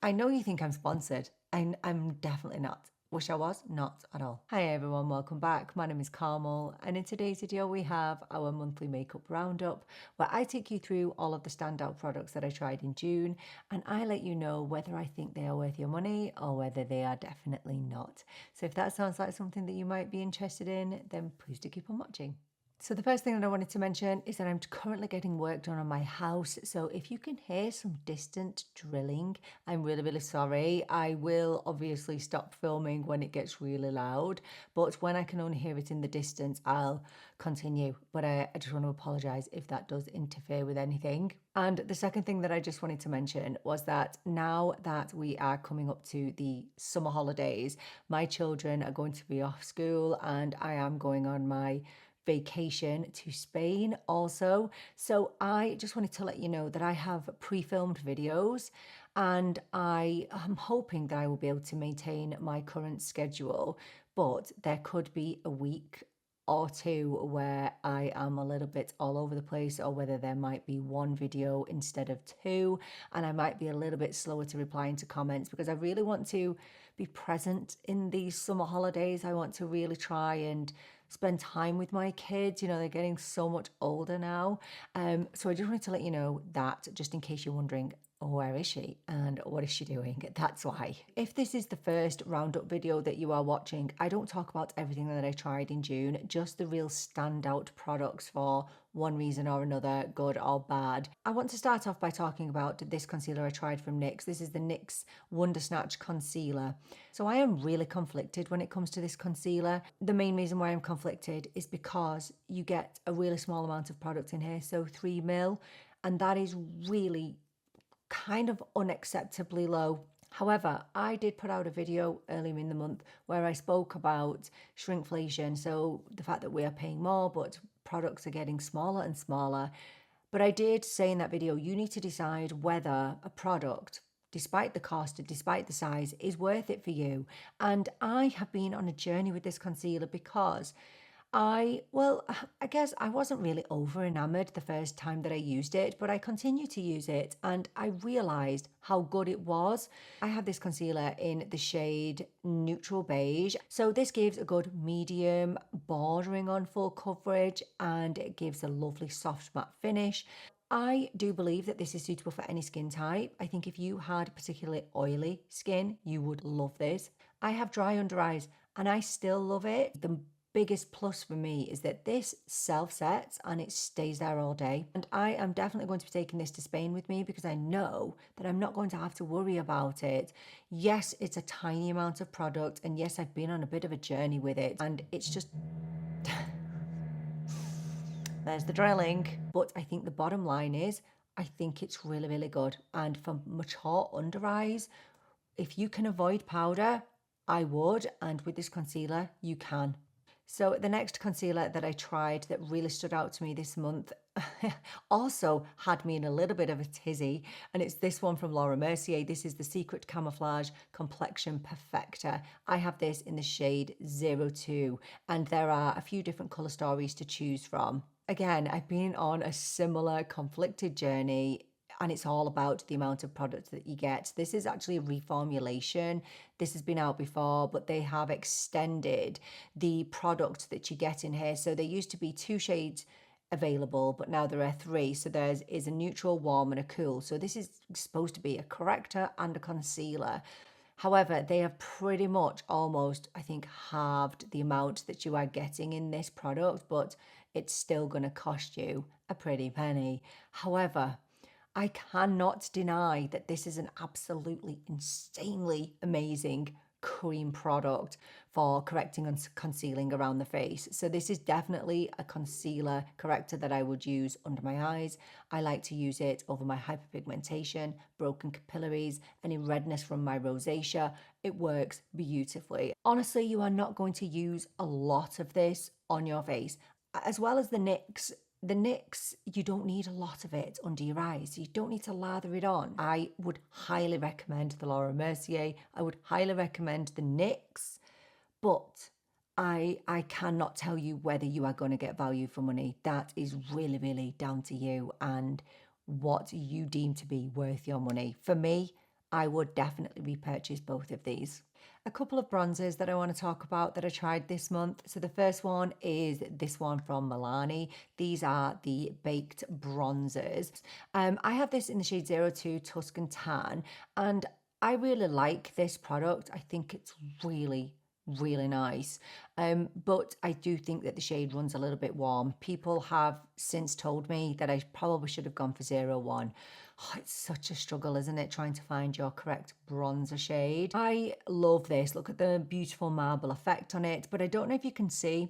I know you think I'm sponsored, and I'm definitely not. Wish I was? Not at all. Hi everyone, welcome back. My name is Carmel, and in today's video we have our monthly makeup roundup, where I take you through all of the standout products that I tried in June, and I let you know whether I think they are worth your money or whether they are definitely not. So if that sounds like something that you might be interested in, then please do keep on watching. So the first thing that I wanted to mention is that I'm currently getting work done on my house. So if you can hear some distant drilling, I'm really, really sorry. I will obviously stop filming when it gets really loud, but when I can only hear it in the distance, I'll continue. But I just want to apologize if that does interfere with anything. And the second thing that I just wanted to mention was that now that we are coming up to the summer holidays, my children are going to be off school and I am going on my vacation to Spain also. So I just wanted to let you know that I have pre-filmed videos and I am hoping that I will be able to maintain my current schedule, but there could be a week or two where I am a little bit all over the place, or whether there might be one video instead of two, and I might be a little bit slower to replying to comments because I really want to be present in these summer holidays. I want to really try and spend time with my kids. You know, they're getting so much older now. So I just wanted to let you know that, just in case you're wondering, where is she and what is she doing? That's why. If this is the first roundup video that you are watching, I don't talk about everything that I tried in June, just the real standout products for one reason or another, good or bad. I want to start off by talking about this concealer I tried from NYX. This is the NYX Wonder Snatch Concealer. So I am really conflicted when it comes to this concealer. The main reason why I'm conflicted is because you get a really small amount of product in here, so 3 ml, and that is really kind of unacceptably low. However, I did put out a video earlier in the month where I spoke about shrinkflation, so the fact that we are paying more but products are getting smaller and smaller. But I did say in that video, you need to decide whether a product, despite the cost, despite the size, is worth it for you. And I have been on a journey with this concealer because I guess I wasn't really over enamored the first time that I used it, but I continued to use it and I realized how good it was. I have this concealer in the shade Neutral Beige. So this gives a good medium, bordering on full coverage, and it gives a lovely soft matte finish. I do believe that this is suitable for any skin type. I think if you had particularly oily skin, you would love this. I have dry under eyes and I still love it. The biggest plus for me is that this self-sets and it stays there all day. And I am definitely going to be taking this to Spain with me because I know that I'm not going to have to worry about it. Yes, it's a tiny amount of product, and yes, I've been on a bit of a journey with it, and it's just there's the drilling. But I think the bottom line is I think it's really, really good. And for mature under eyes, if you can avoid powder, I would. And with this concealer, you can. So the next concealer that I tried that really stood out to me this month also had me in a little bit of a tizzy, and it's this one from Laura Mercier. This is the Secret Camouflage Complexion Perfector. I have this in the shade 02, and there are a few different colour stories to choose from. Again, I've been on a similar conflicted journey, and it's all about the amount of product that you get. This is actually a reformulation. This has been out before, but they have extended the product that you get in here. So there used to be 2 shades available, but now there are 3. So there is a neutral, warm, and a cool. So this is supposed to be a corrector and a concealer. However, they have pretty much almost, I think, halved the amount that you are getting in this product, but it's still going to cost you a pretty penny. However, I cannot deny that this is an absolutely insanely amazing cream product for correcting and concealing around the face. So this is definitely a concealer corrector that I would use under my eyes. I like to use it over my hyperpigmentation, broken capillaries, any redness from my rosacea. It works beautifully. Honestly, you are not going to use a lot of this on your face. As well as the NYX, you don't need a lot of it under your eyes. You don't need to lather it on. I would highly recommend the Laura Mercier. I would highly recommend the NYX, but I cannot tell you whether you are going to get value for money. That is really, really down to you and what you deem to be worth your money. For me, I would definitely repurchase both of these. A couple of bronzers that I want to talk about that I tried this month. So the first one is this one from Milani. These are the baked bronzers. I have this in the shade 02 Tuscan Tan, and I really like this product. I think it's really nice. But I do think that the shade runs a little bit warm. People have since told me that I probably should have gone for 01. Oh, it's such a struggle, isn't it, trying to find your correct bronzer shade. I love this. Look at the beautiful marble effect on it, but I don't know if you can see,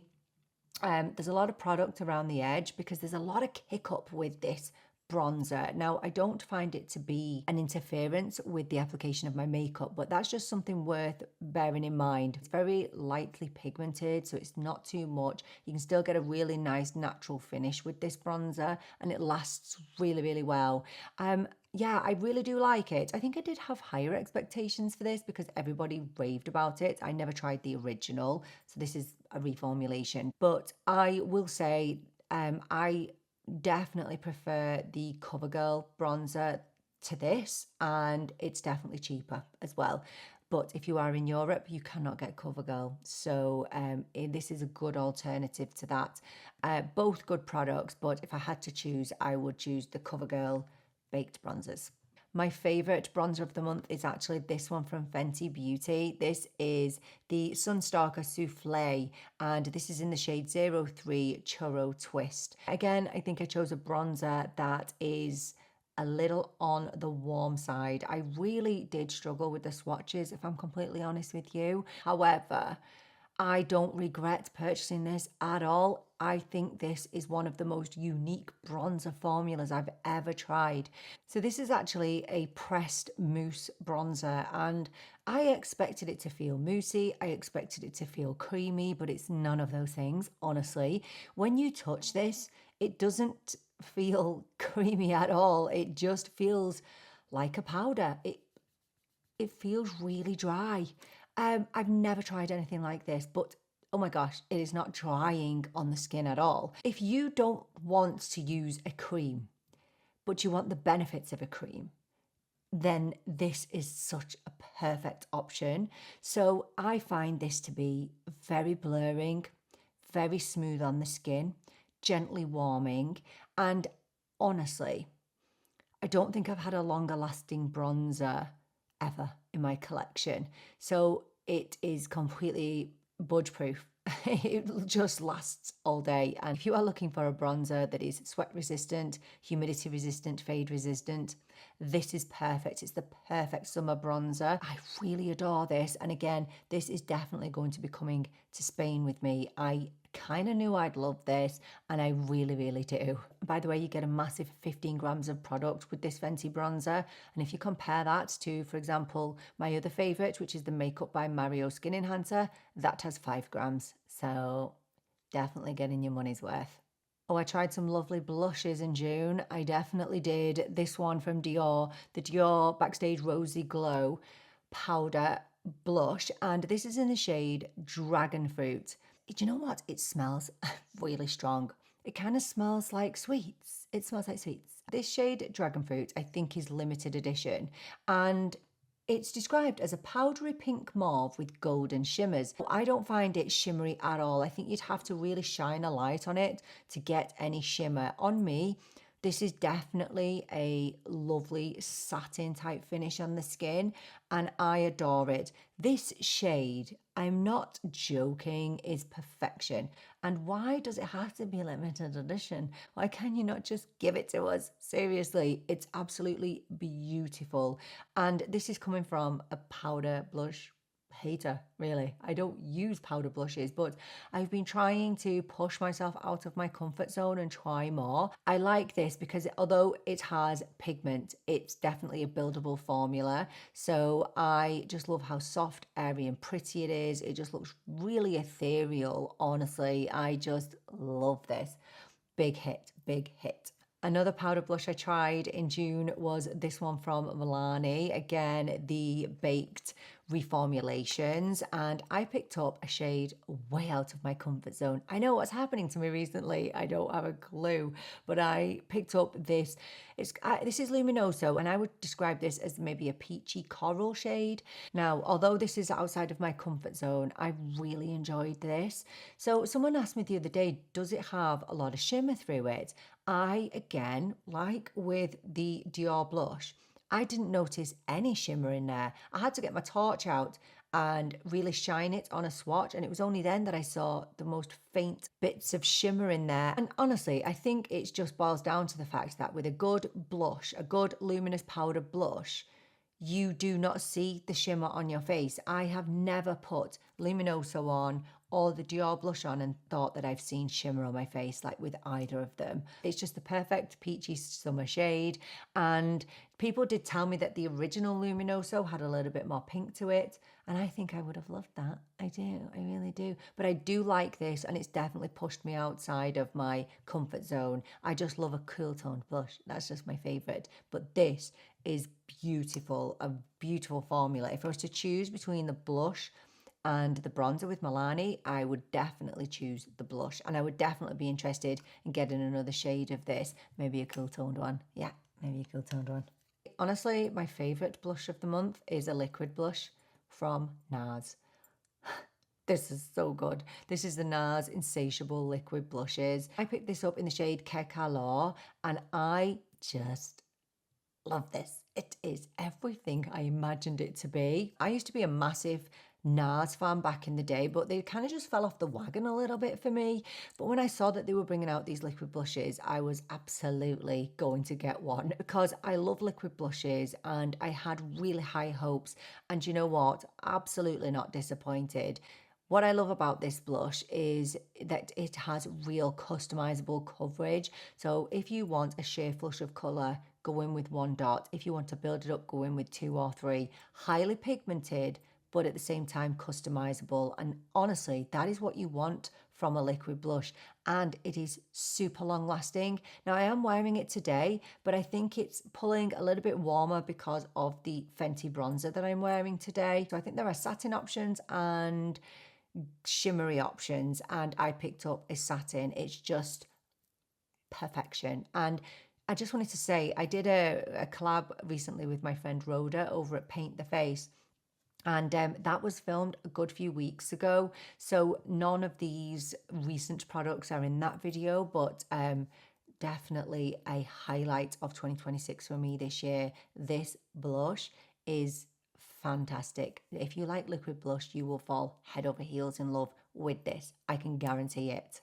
there's a lot of product around the edge because there's a lot of kick up with this bronzer. Now, I don't find it to be an interference with the application of my makeup, but that's just something worth bearing in mind. It's very lightly pigmented, so it's not too much. You can still get a really nice natural finish with this bronzer, and it lasts really well. Yeah, I really do like it. I think I did have higher expectations for this because everybody raved about it. I never tried the original, so this is a reformulation. But I will say, I definitely prefer the CoverGirl bronzer to this, and it's definitely cheaper as well. But if you are in Europe, you cannot get CoverGirl. So this is a good alternative to that. Both good products, but if I had to choose, I would choose the CoverGirl baked bronzers. My favourite bronzer of the month is actually this one from Fenty Beauty. This is the Stalk'r Soufflé, and this is in the shade 03 Churro Twist. Again, I think I chose a bronzer that is a little on the warm side. I really did struggle with the swatches, if I'm completely honest with you. However, I don't regret purchasing this at all. I think this is one of the most unique bronzer formulas I've ever tried. So this is actually a pressed mousse bronzer, and I expected it to feel moussey, I expected it to feel creamy, but it's none of those things, honestly. When you touch this, it doesn't feel creamy at all. It just feels like a powder. It feels really dry. I've never tried anything like this, but oh my gosh, it is not drying on the skin at all. If you don't want to use a cream, but you want the benefits of a cream, then this is such a perfect option. So I find this to be very blurring, very smooth on the skin, gently warming, and honestly, I don't think I've had a longer lasting bronzer ever in my collection. So it is completely budge proof. It just lasts all day. And if you are looking for a bronzer that is sweat resistant, humidity resistant, fade resistant, this is perfect. It's the perfect summer bronzer. I really adore this. And again, this is definitely going to be coming to Spain with me. I kind of knew I'd love this, and I really do. By the way, you get a massive 15 grams of product with this Fenty bronzer, and if you compare that to, for example, my other favorite, which is the Makeup by Mario Skin Enhancer, that has 5 grams. So definitely getting your money's worth. Oh, I tried some lovely blushes in June. I definitely did. This one from Dior, the Dior Backstage Rosy Glow Powder Blush, and this is in the shade Dragonfruit. Do you know what? It smells really strong. It kind of smells like sweets. It smells like sweets. This shade Dragonfruit, I think, is limited edition, and it's described as a powdery pink mauve with golden shimmers. I don't find it shimmery at all. I think you'd have to really shine a light on it to get any shimmer. On me, this is definitely a lovely satin type finish on the skin, and I adore it. This shade, I'm not joking, is perfection. And why does it have to be limited edition? Why can you not just give it to us? Seriously, it's absolutely beautiful. And this is coming from a powder blush hater, really. I don't use powder blushes, but I've been trying to push myself out of my comfort zone and try more. I like this because although it has pigment, it's definitely a buildable formula. So I just love how soft, airy and pretty it is. It just looks really ethereal, honestly. I just love this. Big hit, big hit. Another powder blush I tried in June was this one from Milani. Again, the Baked reformulations, and I picked up a shade way out of my comfort zone. I know what's happening to me recently. I don't have a clue, but I picked up this. This is Luminoso, and I would describe this as maybe a peachy coral shade. Now, although this is outside of my comfort zone, I really enjoyed this. So someone asked me the other day, does it have a lot of shimmer through it? I, again, like with the Dior blush, I didn't notice any shimmer in there. I had to get my torch out and really shine it on a swatch, and it was only then that I saw the most faint bits of shimmer in there. And honestly, I think it just boils down to the fact that with a good blush, a good luminous powder blush, you do not see the shimmer on your face. I have never put Luminoso on or the Dior blush on and thought that I've seen shimmer on my face, like with either of them. It's just the perfect peachy summer shade. And people did tell me that the original Luminoso had a little bit more pink to it, and I think I would have loved that. I do, I really do. But I do like this, and it's definitely pushed me outside of my comfort zone. I just love a cool toned blush. That's just my favorite. But this is beautiful, a beautiful formula. If I was to choose between the blush and the bronzer with Milani, I would definitely choose the blush, and I would definitely be interested in getting another shade of this, maybe a cool toned one. Yeah, maybe a cool toned one. Honestly, my favorite blush of the month is a liquid blush from Nars. This is so good. This is the Nars Insatiable Liquid Blushes. I picked this up in the shade Calor, and I just love this. It is everything I imagined it to be. I used to be a massive Nars fan back in the day, but they kind of just fell off the wagon a little bit for me. But when I saw that they were bringing out these liquid blushes, I was absolutely going to get one because I love liquid blushes and I had really high hopes. And you know what? Absolutely not disappointed. What I love about this blush is that it has real customizable coverage. So if you want a sheer flush of colour, go in with 1 dot. If you want to build it up, go in with 2 or 3. Highly pigmented, but at the same time customizable. And honestly, that is what you want from a liquid blush. And it is super long lasting. Now I am wearing it today, but I think it's pulling a little bit warmer because of the Fenty bronzer that I'm wearing today. So I think there are satin options and shimmery options, and I picked up a satin. It's just perfection. And I just wanted to say, I did a collab recently with my friend Rhoda over at Paint the Face. And that was filmed a good few weeks ago. So none of these recent products are in that video, but definitely a highlight of 2026 for me this year. This blush is fantastic. If you like liquid blush, you will fall head over heels in love with this. I can guarantee it.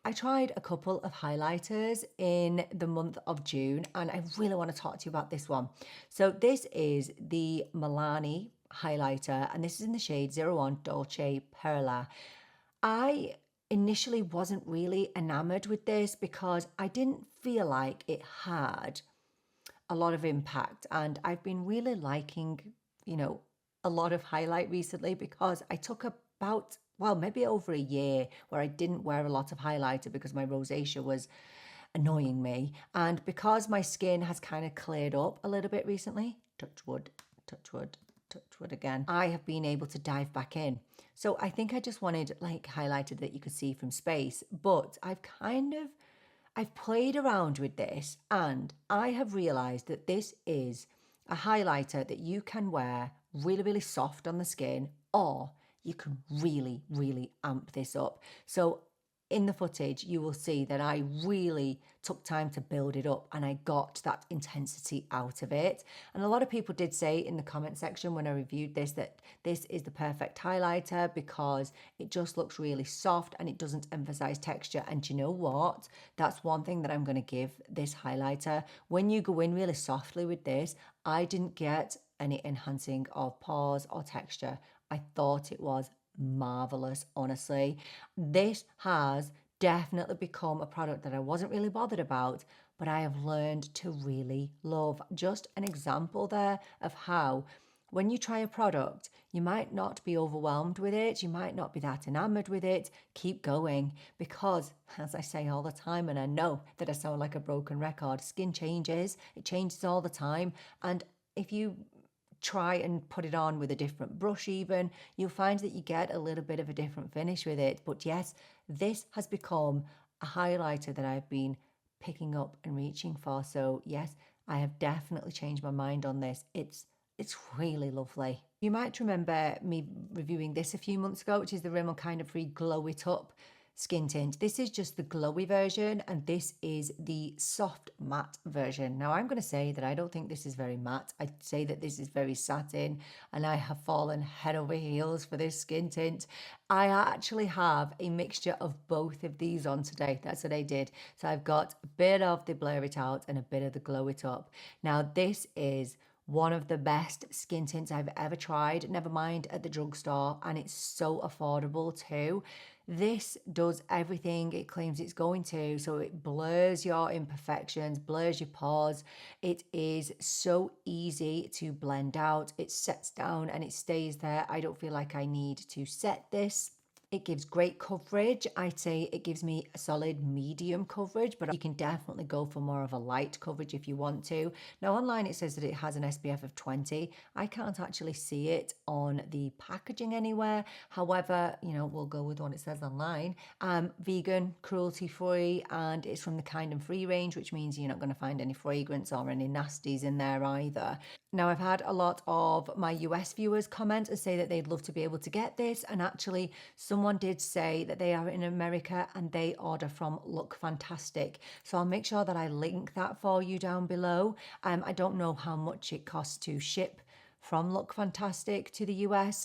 I tried a couple of highlighters in the month of June, and I really want to talk to you about this one. So this is the Milani highlighter, and this is in the shade 01 Dolce Perla. I initially wasn't really enamored with this because I didn't feel like it had a lot of impact, and I've been really liking, a lot of highlight recently because I took about, well, maybe over a year where I didn't wear a lot of highlighter because my rosacea was annoying me, and because my skin has kind of cleared up a little bit recently, touch wood, touch wood, touch wood again, I have been able to dive back in. So I think I just wanted like highlighter that you could see from space, but I've played around with this, and I have realized that this is a highlighter that you can wear really, really soft on the skin, or you can really, really amp this up. So in the footage, you will see that I really took time to build it up and I got that intensity out of it. And a lot of people did say in the comment section when I reviewed this that this is the perfect highlighter because it just looks really soft and it doesn't emphasize texture. And you know what? That's one thing that I'm going to give this highlighter. When you go in really softly with this, I didn't get any enhancing of pores or texture. I thought it was marvelous, honestly. This has definitely become a product that I wasn't really bothered about, but I have learned to really love. Just an example there of how when you try a product, you might not be overwhelmed with it, you might not be that enamored with it. Keep going, because as I say all the time, and I know that I sound like a broken record, skin changes, it changes all the time. And if you try and put it on with a different brush even, you'll find that you get a little bit of a different finish with it. But yes, this has become a highlighter that I've been picking up and reaching for. So yes, I have definitely changed my mind on this. It's really lovely. You might remember me reviewing this a few months ago, which is the Rimmel Kind of Free Glow It Up skin tint. This is just the glowy version, and this is the soft matte version. Now I'm going to say that I don't think this is very matte. I'd say that this is very satin, and I have fallen head over heels for this skin tint. I actually have a mixture of both of these on today. That's what I did. So I've got a bit of the Blur It Out and a bit of the Glow It Up. Now this is one of the best skin tints I've ever tried, never mind at the drugstore, and it's so affordable too. This does everything it claims it's going to. So it blurs your imperfections, blurs your pores. It is so easy to blend out. It sets down and it stays there. I don't feel like I need to set this. It gives great coverage. I'd say it gives me a solid medium coverage, but you can definitely go for more of a light coverage if you want to. Now online it says that it has an SPF of 20. I can't actually see it on the packaging anywhere. However, you know, we'll go with what it says online. Vegan, cruelty-free, and it's from the Kind and Free range, which means you're not going to find any fragrance or any nasties in there either. Now, I've had a lot of my US viewers comment and say that they'd love to be able to get this, and actually someone did say that they are in America and they order from Look Fantastic. So I'll make sure that I link that for you down below. I don't know how much it costs to ship from Look Fantastic to the US.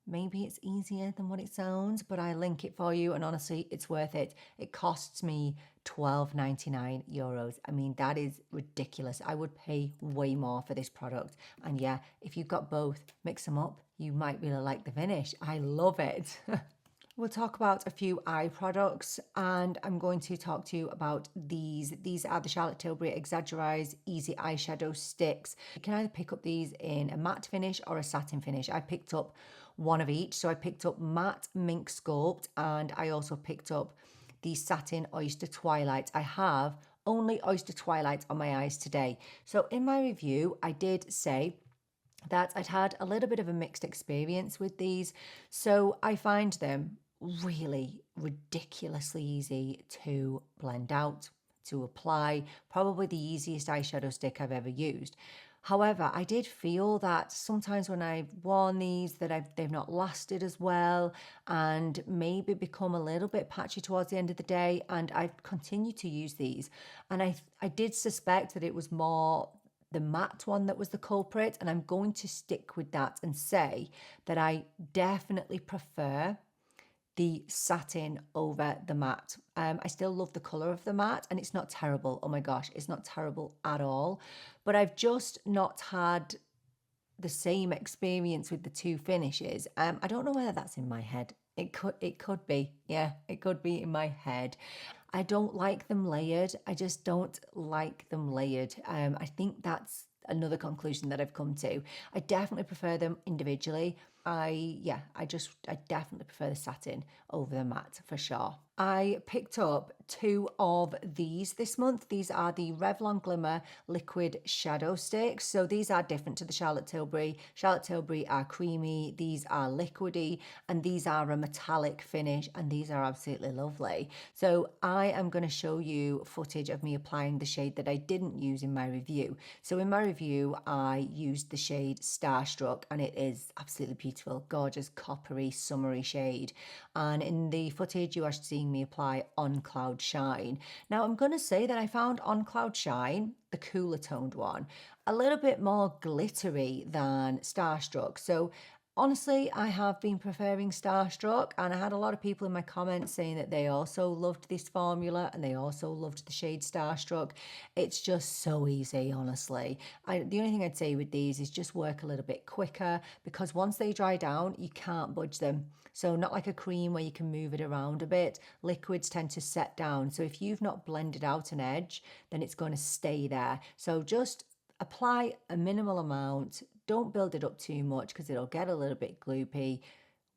Maybe it's easier than what it sounds, but I link it for you, and honestly, it's worth it. It costs me €12.99. I mean, that is ridiculous. I would pay way more for this product. And yeah, if you've got both, mix them up. You might really like the finish. I love it. We'll talk about a few eye products, and I'm going to talk to you about these. These are the Charlotte Tilbury Exagger-Eyes Easy Eyeshadow Sticks. You can either pick up these in a matte finish or a satin finish. I picked up one of each. So I picked up Matte Mink Sculpt, and I also picked up the Satin Oyster Twilight. I have only Oyster Twilight on my eyes today. So in my review, I did say that I'd had a little bit of a mixed experience with these. So I find them really ridiculously easy to blend out, to apply. Probably the easiest eyeshadow stick I've ever used. However, I did feel that sometimes when I've worn these that they've not lasted as well, and maybe become a little bit patchy towards the end of the day, and I've continued to use these. And I did suspect that it was more the matte one that was the culprit, and I'm going to stick with that and say that I definitely prefer the satin over the matte. I still love the colour of the matte, and it's not terrible. Oh my gosh, it's not terrible at all. But I've just not had the same experience with the two finishes. I don't know whether that's in my head. It could be. Yeah, it could be in my head. I don't like them layered. I just don't like them layered. I think that's another conclusion that I've come to. I definitely prefer them individually. I definitely prefer the satin over the matte for sure. I picked up two of these this month. These are the Revlon Glimmer Liquid Shadow Sticks. So these are different to the Charlotte Tilbury. Charlotte Tilbury are creamy, these are liquidy, and these are a metallic finish, and these are absolutely lovely. So I am going to show you footage of me applying the shade that I didn't use in my review. So in my review, I used the shade Starstruck, and it is absolutely beautiful, gorgeous, coppery, summery shade. And in the footage, you are seeing me apply On Cloud Shine. Now I'm going to say that I found On Cloud Shine, the cooler toned one, a little bit more glittery than Starstruck. So honestly, I have been preferring Starstruck, and I had a lot of people in my comments saying that they also loved this formula and they also loved the shade Starstruck. It's just so easy, honestly. The only thing I'd say with these is just work a little bit quicker, because once they dry down, you can't budge them. So not like a cream where you can move it around a bit. Liquids tend to set down. So if you've not blended out an edge, then it's going to stay there. So just apply a minimal amount. Don't build it up too much because it'll get a little bit gloopy.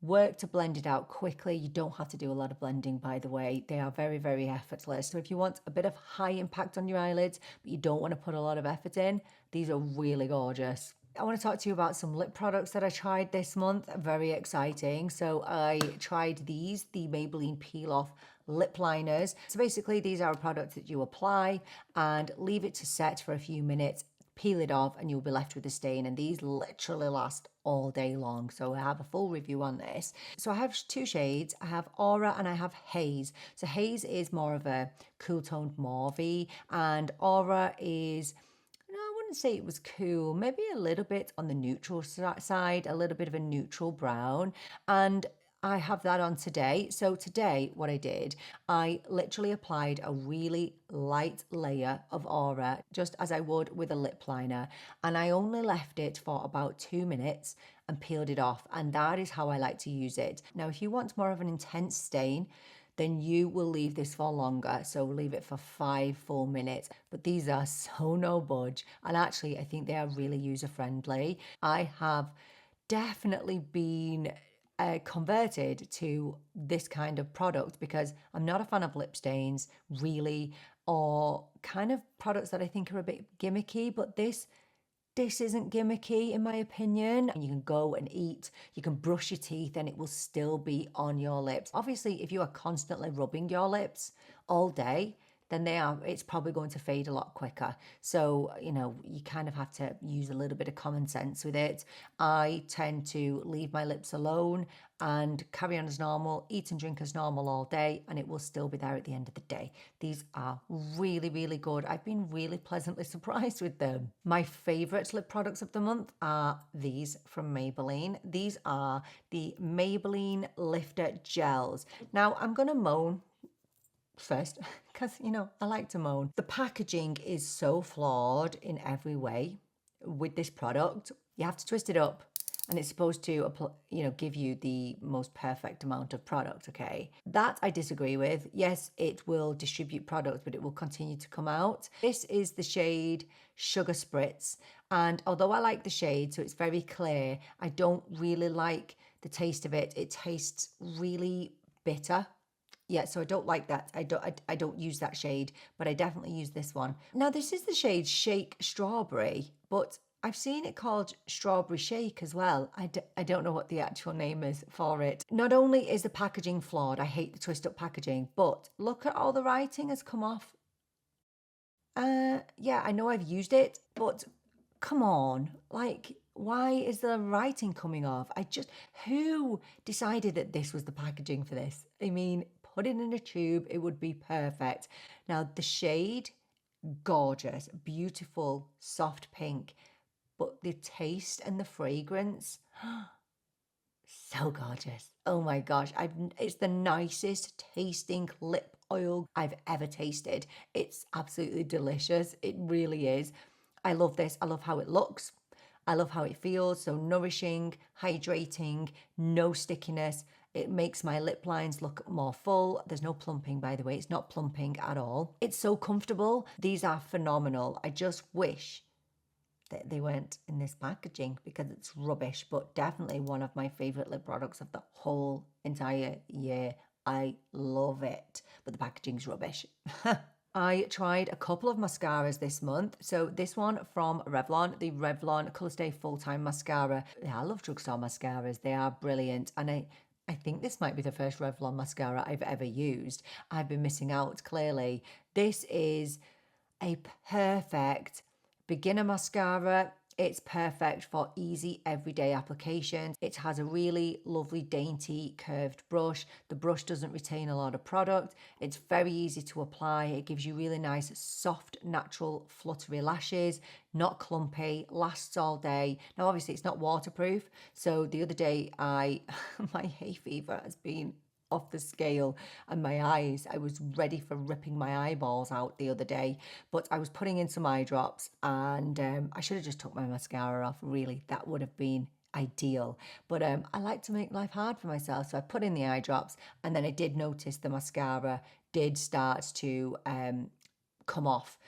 Work to blend it out quickly. You don't have to do a lot of blending, by the way. They are very, very effortless. So if you want a bit of high impact on your eyelids, but you don't want to put a lot of effort in, these are really gorgeous. I want to talk to you about some lip products that I tried this month. Very exciting. So I tried these, the Maybelline Peel Off lip liners. So basically these are a product that you apply and leave it to set for a few minutes, peel it off, and you'll be left with a stain. And these literally last all day long. So I have a full review on this. So I have two shades. I have Aura and I have Haze. So Haze is more of a cool toned mauve, and Aura is, no, I wouldn't say it was cool. Maybe a little bit on the neutral side, a little bit of a neutral brown. And I have that on today. So today, what I did, I literally applied a really light layer of Aura, just as I would with a lip liner. And I only left it for about 2 minutes and peeled it off. And that is how I like to use it. Now, if you want more of an intense stain, then you will leave this for longer. So leave it for 5 full minutes. But these are so no budge. And actually, I think they are really user friendly. I have definitely been converted to this kind of product because I'm not a fan of lip stains, really, or kind of products that I think are a bit gimmicky. But this isn't gimmicky in my opinion. And you can go and eat, you can brush your teeth and it will still be on your lips. Obviously, if you are constantly rubbing your lips all day, then it's probably going to fade a lot quicker. So, you know, you kind of have to use a little bit of common sense with it. I tend to leave my lips alone and carry on as normal, eat and drink as normal all day, and it will still be there at the end of the day. These are really, really good. I've been really pleasantly surprised with them. My favorite lip products of the month are these from Maybelline. These are the Maybelline Lifter Gels. Now, I'm going to moan first because, you know, I like to moan. The packaging is so flawed in every way with this product. You have to twist it up and it's supposed to, you know, give you the most perfect amount of product, okay? That I disagree with. Yes, it will distribute product, but it will continue to come out. This is the shade Sugar Spritz. And although I like the shade, so it's very clear, I don't really like the taste of it. It tastes really bitter. Yeah, so I don't like that. I don't use that shade, but I definitely use this one. Now, this is the shade Shake Strawberry, but I've seen it called Strawberry Shake as well. I don't know what the actual name is for it. Not only is the packaging flawed, I hate the twist up packaging, but look at all the writing has come off. Yeah, I know I've used it, but come on, like, why is the writing coming off? Who decided that this was the packaging for this? I mean, put it in a tube, it would be perfect. Now, the shade, gorgeous, beautiful, soft pink, but the taste and the fragrance, so gorgeous. Oh my gosh, it's the nicest tasting lip oil I've ever tasted. It's absolutely delicious. It really is. I love this. I love how it looks. I love how it feels. So nourishing, hydrating, no stickiness. It makes my lip lines look more full. There's no plumping, by the way. It's not plumping at all. It's so comfortable. These are phenomenal. I just wish that they weren't in this packaging because it's rubbish, but definitely one of my favorite lip products of the whole entire year. I love it, but the packaging's rubbish. I tried a couple of mascaras this month. So this one from Revlon, the Revlon Colour Stay Full-Time Mascara. Yeah, I love drugstore mascaras. They are brilliant. And I think this might be the first Revlon mascara I've ever used. I've been missing out, clearly. This is a perfect beginner mascara. It's perfect for easy everyday applications. It has a really lovely dainty curved brush. The brush doesn't retain a lot of product. It's very easy to apply. It gives you really nice, soft, natural, fluttery lashes, not clumpy, lasts all day. Now, obviously, it's not waterproof. So the other day, my hay fever has been off the scale, and my eyes, I was ready for ripping my eyeballs out the other day, but I was putting in some eye drops, and I should have just took my mascara off. Really, that would have been ideal, but I like to make life hard for myself, so I put in the eye drops, and then I did notice the mascara did start to come off.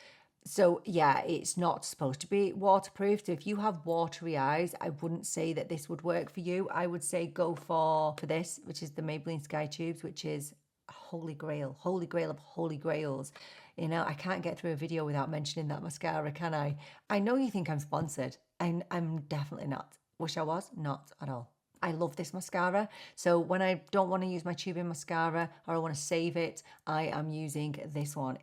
So yeah, it's not supposed to be waterproof. So if you have watery eyes, I wouldn't say that this would work for you. I would say go for this, which is the Maybelline Sky Tubes, which is a holy grail of holy grails. You know, I can't get through a video without mentioning that mascara, can I? I know you think I'm sponsored. I'm definitely not. Wish I was, not at all. I love this mascara. So when I don't want to use my tubing mascara or I want to save it, I am using this one.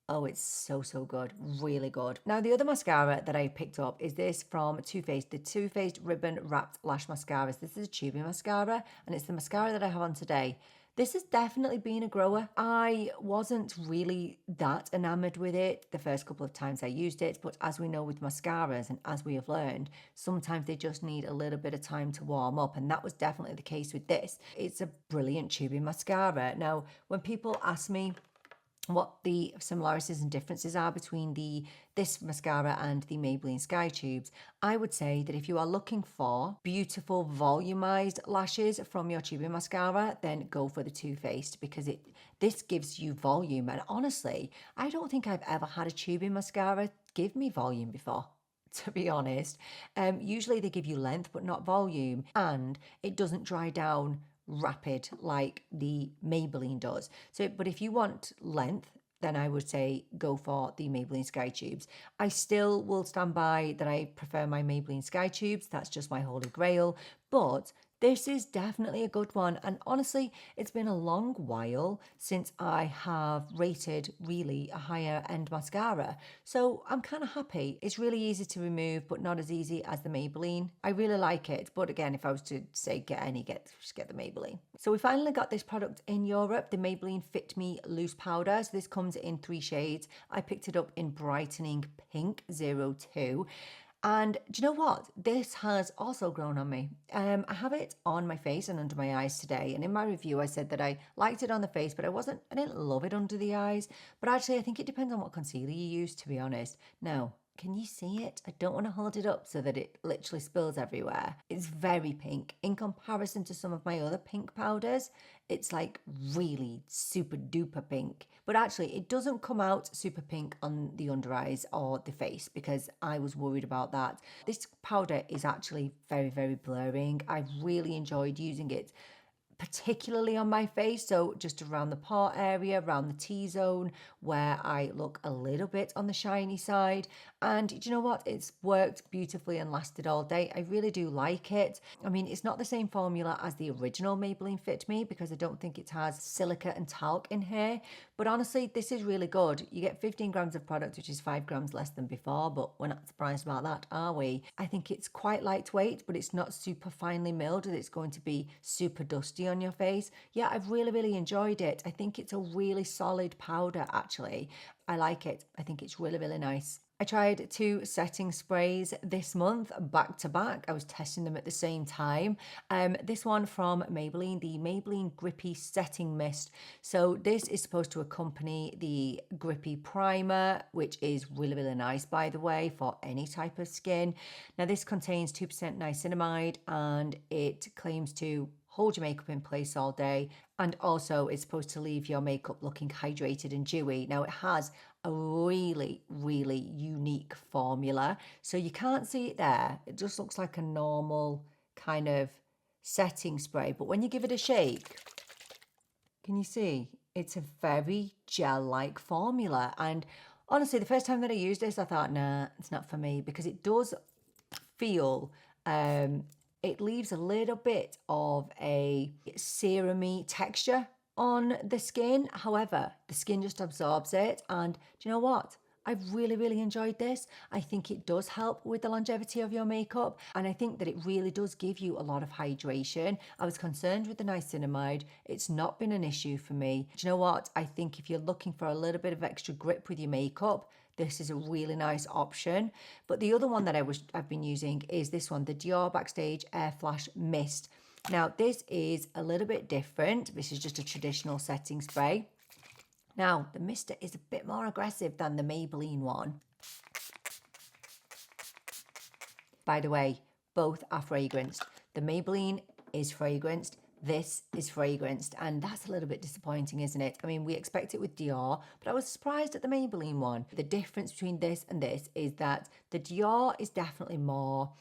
Oh, it's so, so good. Really good. Now, the other mascara that I picked up is this from Too Faced, the Too Faced Ribbon Wrapped Lash Mascaras. This is a tubing mascara, and it's the mascara that I have on today. This has definitely been a grower. I wasn't really that enamored with it the first couple of times I used it, but as we know with mascaras and as we have learned, sometimes they just need a little bit of time to warm up, and that was definitely the case with this. It's a brilliant tubing mascara. Now, when people ask me what the similarities and differences are between this mascara and the Maybelline Sky Tubes, I would say that if you are looking for beautiful volumized lashes from your tubing mascara, then go for the Too Faced, because this gives you volume. And honestly, I don't think I've ever had a tubing mascara give me volume before, to be honest. Usually they give you length but not volume, and it doesn't dry down rapid like the Maybelline does. So, but if you want length, then I would say go for the Maybelline Sky Tubes. I still will stand by that I prefer my Maybelline Sky Tubes. That's just my holy grail. But this is definitely a good one. And honestly, it's been a long while since I have rated really a higher end mascara. So I'm kind of happy. It's really easy to remove, but not as easy as the Maybelline. I really like it. But again, if I was to say just get the Maybelline. So we finally got this product in Europe, the Maybelline Fit Me Loose Powder. So this comes in 3 shades. I picked it up in Brightening Pink 02. And do you know what? This has also grown on me. I have it on my face and under my eyes today. And in my review, I said that I liked it on the face, but I didn't love it under the eyes. But actually, I think it depends on what concealer you use, to be honest. Now, can you see it? I don't want to hold it up so that it literally spills everywhere. It's very pink. In comparison to some of my other pink powders, it's like really super duper pink. But actually, it doesn't come out super pink on the under eyes or the face, because I was worried about that. This powder is actually very, very blurring. I really enjoyed using it, particularly on my face, so just around the pore area, around the T-zone, where I look a little bit on the shiny side. And do you know what? It's worked beautifully and lasted all day. I really do like it. I mean, it's not the same formula as the original Maybelline Fit Me, because I don't think it has silica and talc in here. But honestly, this is really good. You get 15 grams of product, which is 5 grams less than before, but we're not surprised about that, are we? I think it's quite lightweight, but it's not super finely milled that it's going to be super dusty on your face. Yeah, I've really, really enjoyed it. I think it's a really solid powder, actually. I like it. I think it's really, really nice. I tried 2 setting sprays this month back to back. I was testing them at the same time. This one from Maybelline, the Maybelline Grippy Setting Mist. So this is supposed to accompany the Grippy Primer, which is really, really nice, by the way, for any type of skin. Now this contains 2% niacinamide, and it claims to hold your makeup in place all day, and also it's supposed to leave your makeup looking hydrated and dewy. Now it has a really, really unique formula, so you can't see it there. It just looks like a normal kind of setting spray, but when you give it a shake, can you see? It's a very gel-like formula. And honestly, the first time that I used this, I thought, nah, it's not for me, because it does feel it leaves a little bit of a serum-y texture on the skin. However, the skin just absorbs it. And do you know what? I've really, really enjoyed this. I think it does help with the longevity of your makeup. And I think that it really does give you a lot of hydration. I was concerned with the niacinamide. It's not been an issue for me. Do you know what? I think if you're looking for a little bit of extra grip with your makeup, this is a really nice option. But the other one that I've been using is this one, the Dior Backstage Air Flash Mist. Now, this is a little bit different. This is just a traditional setting spray. Now, the mister is a bit more aggressive than the Maybelline one. By the way, both are fragranced. The Maybelline is fragranced. This is fragranced, and that's a little bit disappointing, isn't it? I mean, we expect it with Dior, but I was surprised at the Maybelline one. The difference between this and this is that the Dior is definitely more...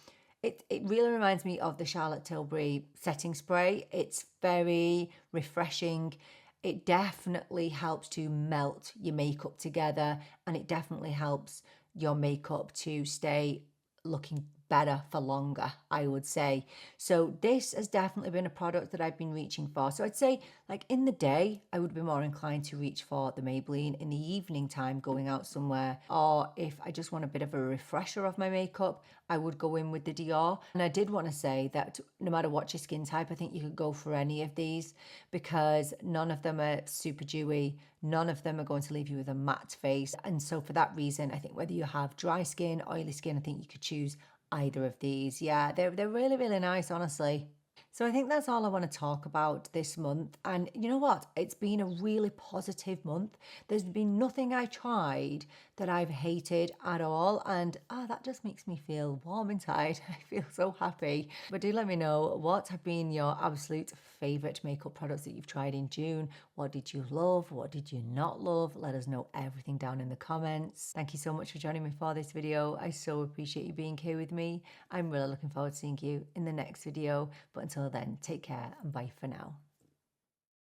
It really reminds me of the Charlotte Tilbury setting spray. It's very refreshing. It definitely helps to melt your makeup together, and it definitely helps your makeup to stay looking better for longer, I would say. So this has definitely been a product that I've been reaching for. So I'd say like in the day, I would be more inclined to reach for the Maybelline. In the evening time, going out somewhere, or if I just want a bit of a refresher of my makeup, I would go in with the Dior. And I did want to say that no matter what your skin type, I think you could go for any of these because none of them are super dewy. None of them are going to leave you with a matte face. And so for that reason, I think whether you have dry skin, oily skin, I think you could choose either of these. Yeah, they're really, really nice, honestly. So I think that's all I want to talk about this month. And you know what? It's been a really positive month. There's been nothing I tried that I've hated at all. And that just makes me feel warm inside. I feel so happy. But do let me know, what have been your absolute favorite makeup products that you've tried in June? What did you love? What did you not love? Let us know everything down in the comments. Thank you so much for joining me for this video. I so appreciate you being here with me. I'm really looking forward to seeing you in the next video. But until then, take care and bye for now.